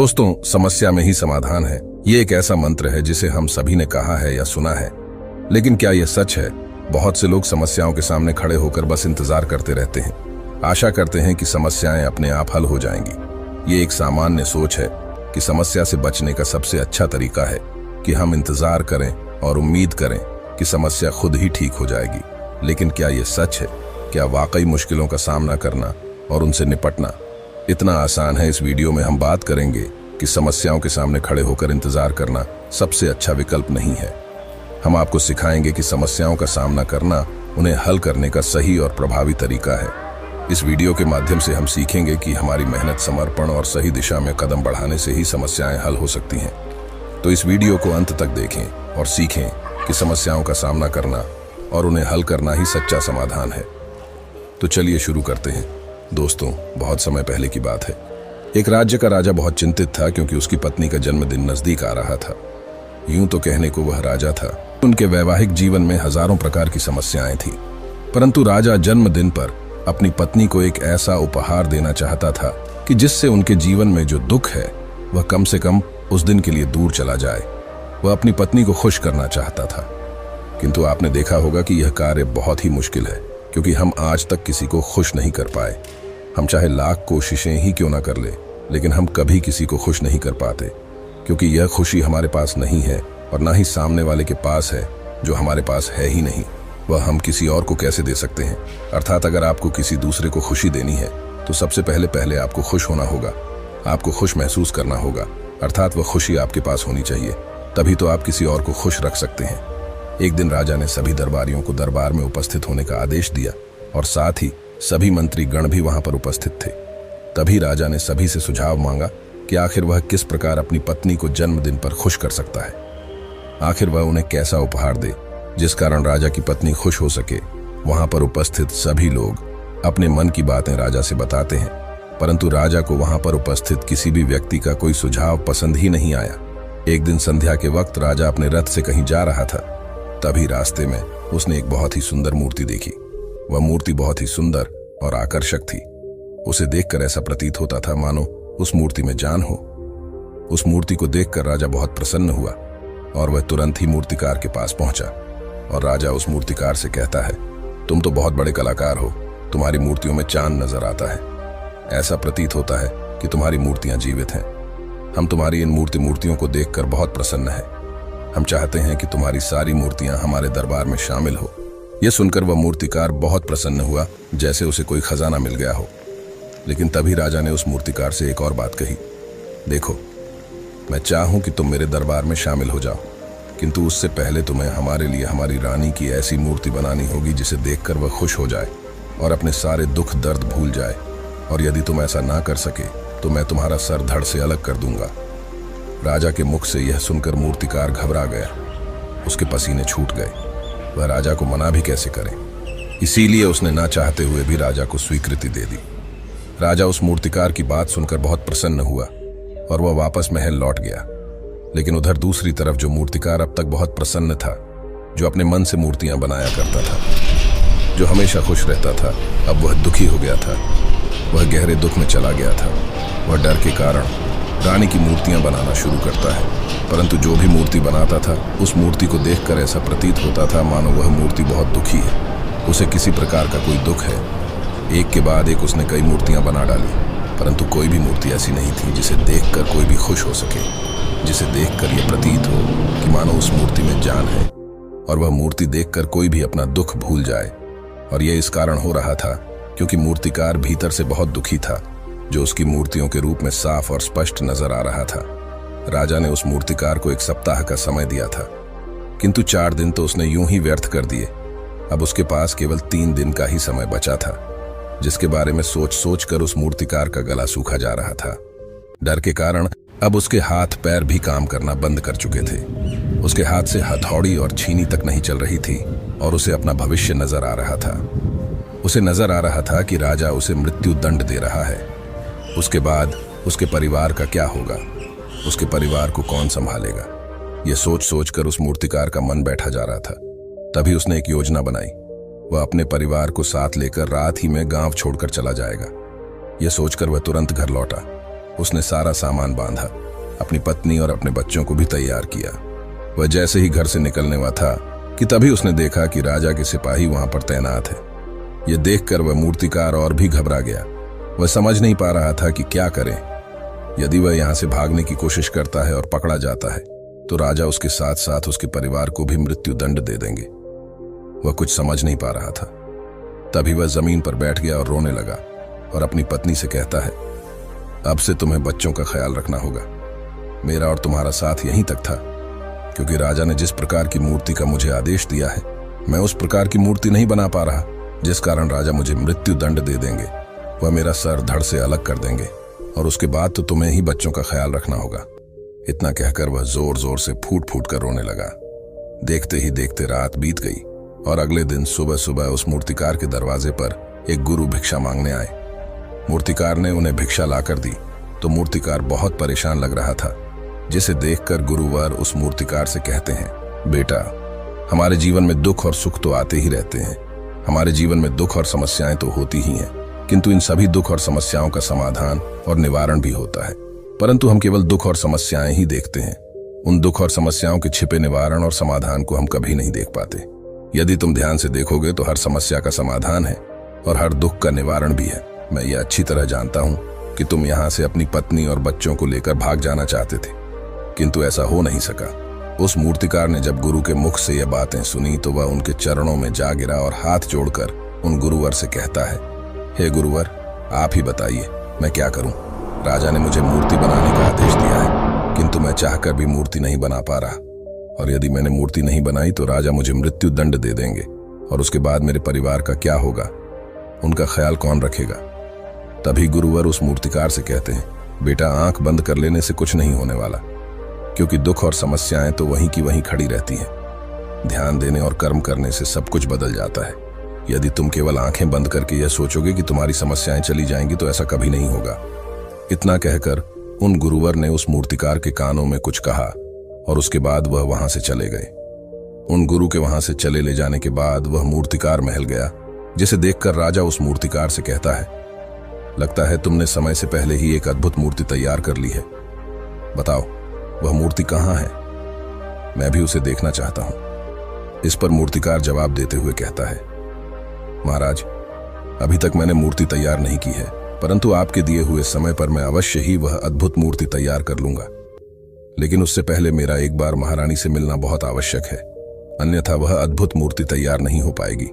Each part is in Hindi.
दोस्तों, समस्या में ही समाधान है, ये एक ऐसा मंत्र है जिसे हम सभी ने कहा है या सुना है, लेकिन क्या यह सच है? बहुत से लोग समस्याओं के सामने खड़े होकर बस इंतजार करते रहते हैं, आशा करते हैं कि समस्याएं अपने आप हल हो जाएंगी। ये एक सामान्य सोच है कि समस्या से बचने का सबसे अच्छा तरीका है कि हम इंतजार करें और उम्मीद करें कि समस्या खुद ही ठीक हो जाएगी। लेकिन क्या यह सच है? क्या वाकई मुश्किलों का सामना करना और उनसे निपटना इतना आसान है? इस वीडियो में हम बात करेंगे कि समस्याओं के सामने खड़े होकर इंतजार करना सबसे अच्छा विकल्प नहीं है। हम आपको सिखाएंगे कि समस्याओं का सामना करना उन्हें हल करने का सही और प्रभावी तरीका है। इस वीडियो के माध्यम से हम सीखेंगे कि हमारी मेहनत, समर्पण और सही दिशा में कदम बढ़ाने से ही समस्याएं हल हो सकती हैं। तो इस वीडियो को अंत तक देखें और सीखें कि समस्याओं का सामना करना और उन्हें हल करना ही सच्चा समाधान है। तो चलिए शुरू करते हैं। दोस्तों, बहुत समय पहले की बात है। एक राज्य का राजा बहुत चिंतित था क्योंकि उसकी पत्नी का जन्मदिन नजदीक आ रहा था। यूं तो कहने को वह राजा था, उनके वैवाहिक जीवन में हजारों प्रकार की समस्याएं थीं, परंतु राजा जन्मदिन पर अपनी पत्नी को एक ऐसा उपहार देना चाहता था कि जिससे उनके जीवन में जो दुख है वह कम से कम उस दिन के लिए दूर चला जाए। वह अपनी पत्नी को खुश करना चाहता था, किंतु आपने देखा होगा कि यह कार्य बहुत ही मुश्किल है, क्योंकि हम आज तक किसी को खुश नहीं कर पाए। हम चाहे लाख कोशिशें ही क्यों ना कर ले, लेकिन हम कभी किसी को खुश नहीं कर पाते, क्योंकि यह खुशी हमारे पास नहीं है और ना ही सामने वाले के पास है। जो हमारे पास है ही नहीं, वह हम किसी और को कैसे दे सकते हैं? अर्थात अगर आपको किसी दूसरे को खुशी देनी है तो सबसे पहले आपको खुश होना होगा, आपको खुश महसूस करना होगा, अर्थात वह खुशी आपके पास होनी चाहिए, तभी तो आप किसी और को खुश रख सकते हैं। एक दिन राजा ने सभी दरबारियों को दरबार में उपस्थित होने का आदेश दिया और साथ ही सभी मंत्री गण भी वहां पर उपस्थित थे। तभी राजा ने सभी से सुझाव मांगा कि आखिर वह किस प्रकार अपनी पत्नी को जन्मदिन पर खुश कर सकता है। आखिर वह उन्हें कैसा उपहार दे जिस कारण राजा की पत्नी खुश हो सके। वहां पर उपस्थित सभी लोग अपने मन की बातें राजा से बताते हैं, परंतु राजा को वहां पर उपस्थित किसी भी व्यक्ति का कोई सुझाव पसंद ही नहीं आया। एक दिन संध्या के वक्त राजा अपने रथ से कहीं जा रहा था। तभी रास्ते में उसने एक बहुत ही सुंदर मूर्ति देखी। वह मूर्ति बहुत ही सुंदर और आकर्षक थी। उसे देखकर ऐसा प्रतीत होता था मानो उस मूर्ति में जान हो। उस मूर्ति को देखकर राजा बहुत प्रसन्न हुआ और वह तुरंत ही मूर्तिकार के पास पहुंचा और राजा उस मूर्तिकार से कहता है, तुम तो बहुत बड़े कलाकार हो, तुम्हारी मूर्तियों में चांद नजर आता है। ऐसा प्रतीत होता है कि तुम्हारी मूर्तियां जीवित हैं। हम तुम्हारी इन मूर्तियों को देखकर बहुत प्रसन्न है। हम चाहते हैं कि तुम्हारी सारी मूर्तियां हमारे दरबार में शामिल हो। यह सुनकर वह मूर्तिकार बहुत प्रसन्न हुआ, जैसे उसे कोई खजाना मिल गया हो। लेकिन तभी राजा ने उस मूर्तिकार से एक और बात कही, देखो, मैं चाहूं कि तुम मेरे दरबार में शामिल हो जाओ, किंतु उससे पहले तुम्हें हमारे लिए हमारी रानी की ऐसी मूर्ति बनानी होगी जिसे देखकर वह खुश हो जाए और अपने सारे दुख दर्द भूल जाए। और यदि तुम ऐसा ना कर सके तो मैं तुम्हारा सर धड़ से अलग कर दूंगा। राजा के मुख से यह सुनकर मूर्तिकार घबरा गया, उसके पसीने छूट गए। वह राजा को मना भी कैसे करे, इसीलिए उसने ना चाहते हुए भी राजा को स्वीकृति दे दी। राजा उस मूर्तिकार की बात सुनकर बहुत प्रसन्न हुआ और वह वापस महल लौट गया। लेकिन उधर दूसरी तरफ जो मूर्तिकार अब तक बहुत प्रसन्न था, जो अपने मन से मूर्तियां बनाया करता था, जो हमेशा खुश रहता था, अब वह दुखी हो गया था। वह गहरे दुख में चला गया था। वह डर के कारण रानी की मूर्तियां बनाना शुरू करता है, परंतु जो भी मूर्ति बनाता था उस मूर्ति को देखकर ऐसा प्रतीत होता था मानो वह मूर्ति बहुत दुखी है, उसे किसी प्रकार का कोई दुख है। एक के बाद एक उसने कई मूर्तियां बना डाली, परंतु कोई भी मूर्ति ऐसी नहीं थी जिसे देखकर कोई भी खुश हो सके, जिसे देखकर यह प्रतीत हो कि मानो उस मूर्ति में जान है और वह मूर्ति देखकर कोई भी अपना दुख भूल जाए। और यह इस कारण हो रहा था क्योंकि मूर्तिकार भीतर से बहुत दुखी था, जो उसकी मूर्तियों के रूप में साफ और स्पष्ट नजर आ रहा था। राजा ने उस मूर्तिकार को 1 सप्ताह का समय दिया था, किंतु 4 दिन तो उसने यूं ही व्यर्थ कर दिए। अब उसके पास केवल 3 दिन का ही समय बचा था, जिसके बारे में सोच कर उस मूर्तिकार का गला सूखा जा रहा था। डर के कारण अब उसके हाथ पैर भी काम करना बंद कर चुके थे। उसके हाथ से हथौड़ी और छीनी तक नहीं चल रही थी और उसे अपना भविष्य नजर आ रहा था। उसे नजर आ रहा था कि राजा उसे मृत्यु दंड दे रहा है। उसके बाद उसके परिवार का क्या होगा, उसके परिवार को कौन संभालेगा? यह सोच कर उस मूर्तिकार का मन बैठा जा रहा था। तभी उसने एक योजना बनाई। वह अपने परिवार को साथ लेकर रात ही में गांव छोड़कर चला जाएगा। यह सोचकर वह तुरंत घर लौटा उसने सारा सामान बांधा, अपनी पत्नी और अपने बच्चों को भी तैयार किया। वह जैसे ही घर से निकलने वाला था कि तभी उसने देखा कि राजा के सिपाही वहां पर तैनात है। यह देखकर वह मूर्तिकार और भी घबरा गया। वह समझ नहीं पा रहा था कि क्या करें। यदि वह यहां से भागने की कोशिश करता है और पकड़ा जाता है तो राजा उसके साथ साथ उसके परिवार को भी मृत्यु दंड दे देंगे। वह कुछ समझ नहीं पा रहा था। तभी वह जमीन पर बैठ गया और रोने लगा और अपनी पत्नी से कहता है, अब से तुम्हें बच्चों का ख्याल रखना होगा। मेरा और तुम्हारा साथ यहीं तक था, क्योंकि राजा ने जिस प्रकार की मूर्ति का मुझे आदेश दिया है मैं उस प्रकार की मूर्ति नहीं बना पा रहा, जिस कारण राजा मुझे मृत्यु दंड दे देंगे। वह मेरा सर धड़ से अलग कर देंगे और उसके बाद तो तुम्हें ही बच्चों का ख्याल रखना होगा। इतना कहकर वह जोर जोर से फूट फूट कर रोने लगा। देखते ही देखते रात बीत गई और अगले दिन सुबह सुबह उस मूर्तिकार के दरवाजे पर एक गुरु भिक्षा मांगने आए। मूर्तिकार ने उन्हें भिक्षा लाकर दी तो मूर्तिकार बहुत परेशान लग रहा था, जिसे देखकर गुरुवर उस मूर्तिकार से कहते हैं, बेटा, हमारे जीवन में दुख और सुख तो आते ही रहते हैं। हमारे जीवन में दुख और समस्याएं तो होती ही हैं, किंतु इन सभी दुख और समस्याओं का समाधान और निवारण भी होता है। परंतु हम केवल दुख और समस्याएं ही देखते हैं। उन दुख और समस्याओं के छिपे निवारण और समाधान को हम कभी नहीं देख पाते। यदि तुम ध्यान से देखोगे तो हर समस्या का समाधान है और हर दुख का निवारण भी है। मैं ये अच्छी तरह जानता हूं कि तुम यहां से अपनी पत्नी और बच्चों को लेकर भाग जाना चाहते थे, किंतु ऐसा हो नहीं सका। उस मूर्तिकार ने जब गुरु के मुख से यह बातें सुनी तो वह उनके चरणों में जा गिरा और हाथ जोड़कर उन गुरुवर से कहता है, हे गुरुवर, आप ही बताइए मैं क्या करूं। राजा ने मुझे मूर्ति बनाने का आदेश दिया है, किंतु मैं चाहकर भी मूर्ति नहीं बना पा रहा, और यदि मैंने मूर्ति नहीं बनाई तो राजा मुझे मृत्यु दंड दे देंगे, और उसके बाद मेरे परिवार का क्या होगा, उनका ख्याल कौन रखेगा। तभी गुरुवर उस मूर्तिकार से कहते हैं, बेटा, आंख बंद कर लेने से कुछ नहीं होने वाला, क्योंकि दुख और समस्याएं तो वहीं की वहीं खड़ी रहती हैं। ध्यान देने और कर्म करने से सब कुछ बदल जाता है। यदि तुम केवल आंखें बंद करके यह सोचोगे कि तुम्हारी समस्याएं चली जाएंगी तो ऐसा कभी नहीं होगा। इतना कहकर उन गुरुवर ने उस मूर्तिकार के कानों में कुछ कहा और उसके बाद वह वहां से चले गए। उन गुरु के वहां से चले ले जाने के बाद वह मूर्तिकार महल गया, जिसे देखकर राजा उस मूर्तिकार से कहता है, लगता है तुमने समय से पहले ही एक अद्भुत मूर्ति तैयार कर ली है। बताओ वह मूर्ति कहाँ है, मैं भी उसे देखना चाहता हूं। इस पर मूर्तिकार जवाब देते हुए कहता है, महाराज, अभी तक मैंने मूर्ति तैयार नहीं की है, परंतु आपके दिए हुए समय पर मैं अवश्य ही वह अद्भुत मूर्ति तैयार कर लूंगा। लेकिन उससे पहले मेरा एक बार महारानी से मिलना बहुत आवश्यक है, अन्यथा वह अद्भुत मूर्ति तैयार नहीं हो पाएगी।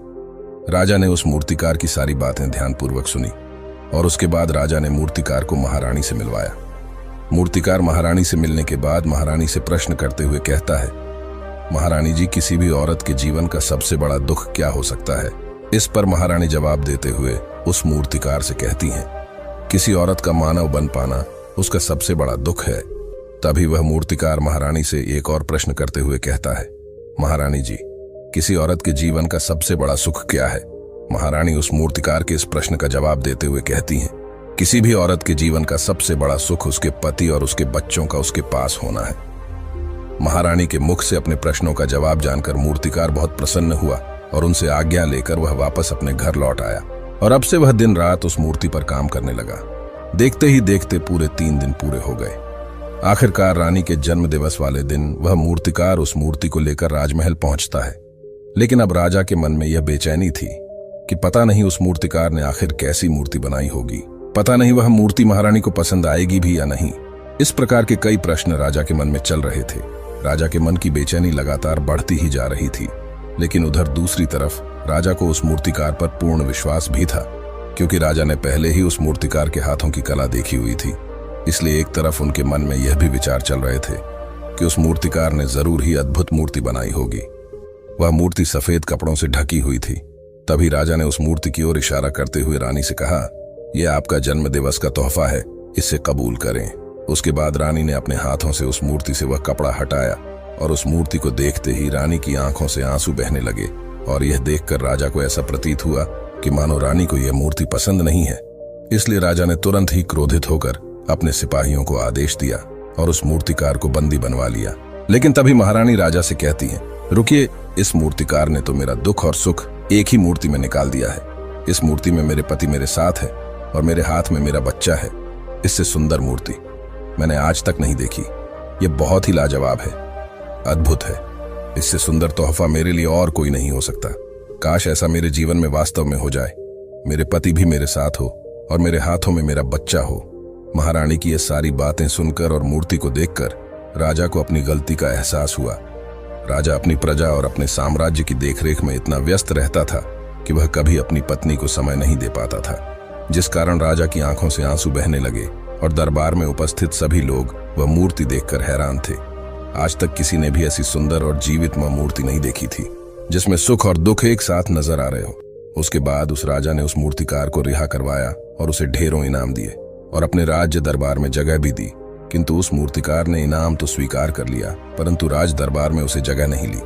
राजा ने उस मूर्तिकार की सारी बातें ध्यानपूर्वक सुनी और उसके बाद राजा ने मूर्तिकार को महारानी से मिलवाया। मूर्तिकार महारानी से मिलने के बाद महारानी से प्रश्न करते हुए कहता है, महारानी जी, किसी भी औरत के जीवन का सबसे बड़ा दुख क्या हो सकता है। इस पर महारानी जवाब देते हुए उस मूर्तिकार से कहती हैं, किसी औरत का मानव बन पाना उसका सबसे बड़ा दुख है। तभी वह मूर्तिकार महारानी से एक और प्रश्न करते हुए कहता है, महारानी जी, किसी औरत के जीवन का सबसे बड़ा सुख क्या है। महारानी उस मूर्तिकार के इस प्रश्न का जवाब देते हुए कहती हैं, किसी भी औरत के जीवन का सबसे बड़ा सुख उसके पति और उसके बच्चों का उसके पास होना है। महारानी के मुख से अपने प्रश्नों का जवाब जानकर मूर्तिकार बहुत प्रसन्न हुआ और उनसे आज्ञा लेकर वह वापस अपने घर लौट आया और अब से वह दिन रात उस मूर्ति पर काम करने लगा। देखते ही देखते पूरे 3 दिन पूरे हो गए। आखिरकार रानी के जन्म दिवस वाले दिन वह मूर्तिकार उस मूर्ति को लेकर राजमहल पहुंचता है। लेकिन अब राजा के मन में यह बेचैनी थी कि पता नहीं उस मूर्तिकार ने आखिर कैसी मूर्ति बनाई होगी, पता नहीं वह मूर्ति महारानी को पसंद आएगी भी या नहीं। इस प्रकार के कई प्रश्न राजा के मन में चल रहे थे। राजा के मन की बेचैनी लगातार बढ़ती ही जा रही थी। लेकिन उधर दूसरी तरफ राजा को उस मूर्तिकार पर पूर्ण विश्वास भी था, क्योंकि राजा ने पहले ही उस मूर्तिकार के हाथों की कला देखी हुई थी। इसलिए एक तरफ उनके मन में यह भी विचार चल रहे थे कि उस मूर्तिकार ने जरूर ही अद्भुत मूर्ति बनाई होगी। वह मूर्ति सफेद कपड़ों से ढकी हुई थी। तभी राजा ने उस मूर्ति की ओर इशारा करते हुए रानी से कहा, यह आपका जन्म दिवस का तोहफा है, इसे कबूल करें। उसके बाद रानी ने अपने हाथों से उस मूर्ति से वह कपड़ा हटाया और उस मूर्ति को देखते ही रानी की आंखों से आंसू बहने लगे और यह देखकर राजा को ऐसा प्रतीत हुआ कि मानो रानी को यह मूर्ति पसंद नहीं है। इसलिए राजा ने तुरंत ही क्रोधित होकर अपने सिपाहियों को आदेश दिया और उस मूर्तिकार को बंदी बनवा लिया। लेकिन तभी महारानी राजा से कहती है, रुकिए, इस मूर्तिकार ने तो मेरा दुख और सुख एक ही मूर्ति में निकाल दिया है। इस मूर्ति में मेरे पति मेरे साथ है और मेरे हाथ में मेरा बच्चा है। इससे सुंदर मूर्ति मैंने आज तक नहीं देखी। ये बहुत ही लाजवाब है, अद्भुत है। इससे सुंदर तोहफा मेरे लिए और कोई नहीं हो सकता। काश ऐसा मेरे जीवन में वास्तव में हो जाए। मेरे पति भी मेरे साथ हो और मेरे हाथों में मेरा बच्चा हो। महारानी की ये सारी बातें सुनकर और मूर्ति को देखकर राजा को अपनी गलती का एहसास हुआ। राजा अपनी प्रजा और अपने साम्राज्य की देखरेख में इतना व्यस्त रहता था कि वह कभी अपनी पत्नी को समय नहीं दे पाता था, जिस कारण राजा की आंखों से आंसू बहने लगे और दरबार में उपस्थित सभी लोग वह मूर्ति देखकर हैरान थे। आज तक किसी ने भी ऐसी सुंदर और जीवितमय मूर्ति नहीं देखी थी, जिसमें सुख और दुख एक साथ नजर आ रहे हो। उसके बाद उस राजा ने उस मूर्तिकार को रिहा करवाया और उसे ढेरों इनाम दिए और अपने राज्य दरबार में जगह भी दी। किंतु उस मूर्तिकार ने इनाम तो स्वीकार कर लिया, परंतु राज दरबार में उसे जगह नहीं ली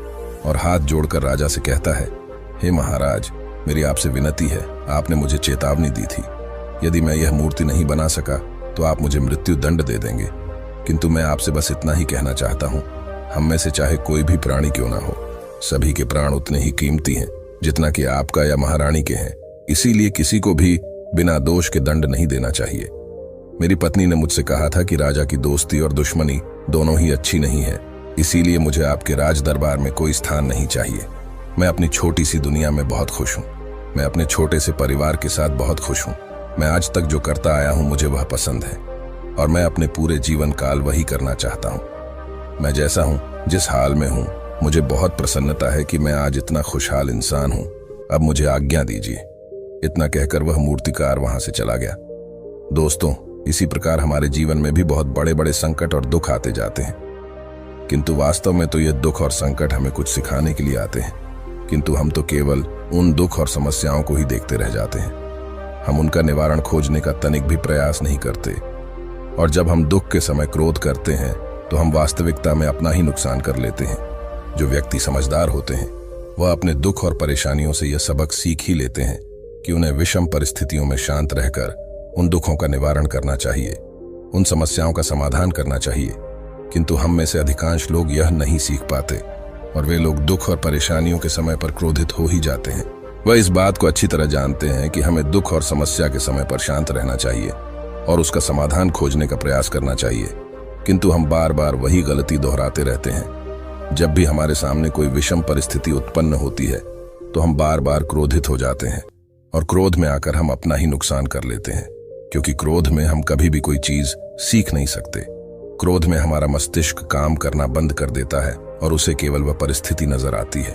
और हाथ जोड़कर राजा से कहता है, हे महाराज, मेरी आपसे विनती है, आपने मुझे चेतावनी दी थी। यदि मैं यह मूर्ति नहीं बना सका तो आप मुझे मृत्यु दंड दे देंगे। किंतु मैं आपसे बस इतना ही कहना चाहता हूँ, हम में से चाहे कोई भी प्राणी क्यों ना हो, सभी के प्राण उतने ही कीमती हैं जितना कि आपका या महारानी के हैं। इसीलिए किसी को भी बिना दोष के दंड नहीं देना चाहिए। मेरी पत्नी ने मुझसे कहा था कि राजा की दोस्ती और दुश्मनी दोनों ही अच्छी नहीं है, इसीलिए मुझे आपके राज दरबार में कोई स्थान नहीं चाहिए। मैं अपनी छोटी सी दुनिया में बहुत खुश हूँ। मैं अपने छोटे से परिवार के साथ बहुत खुश हूँ। मैं आज तक जो करता आया हूँ मुझे वह पसंद है और मैं अपने पूरे जीवन काल वही करना चाहता हूँ। मैं जैसा हूँ, जिस हाल में हूँ, मुझे बहुत प्रसन्नता है कि मैं आज इतना खुशहाल इंसान हूँ। अब मुझे आज्ञा दीजिए। इतना कहकर वह मूर्तिकार वहां से चला गया। दोस्तों, इसी प्रकार हमारे जीवन में भी बहुत बड़े बड़े संकट और दुख आते जाते हैं, किंतु वास्तव में तो ये दुख और संकट हमें कुछ सिखाने के लिए आते हैं। किंतु हम तो केवल उन दुख और समस्याओं को ही देखते रह जाते हैं। हम उनका निवारण खोजने का तनिक भी प्रयास नहीं करते और जब हम दुख के समय क्रोध करते हैं तो हम वास्तविकता में अपना ही नुकसान कर लेते हैं। जो व्यक्ति समझदार होते हैं वह अपने दुख और परेशानियों से यह सबक सीख ही लेते हैं कि उन्हें विषम परिस्थितियों में शांत रहकर उन दुखों का निवारण करना चाहिए, उन समस्याओं का समाधान करना चाहिए। किंतु हम में से अधिकांश लोग यह नहीं सीख पाते और वे लोग दुख और परेशानियों के समय पर क्रोधित हो ही जाते हैं। वह इस बात को अच्छी तरह जानते हैं कि हमें दुख और समस्या के समय पर शांत रहना चाहिए और उसका समाधान खोजने का प्रयास करना चाहिए, किंतु हम बार बार वही गलती दोहराते रहते हैं। जब भी हमारे सामने कोई विषम परिस्थिति उत्पन्न होती है तो हम बार बार क्रोधित हो जाते हैं और क्रोध में आकर हम अपना ही नुकसान कर लेते हैं, क्योंकि क्रोध में हम कभी भी कोई चीज सीख नहीं सकते। क्रोध में हमारा मस्तिष्क काम करना बंद कर देता है और उसे केवल वह परिस्थिति नजर आती है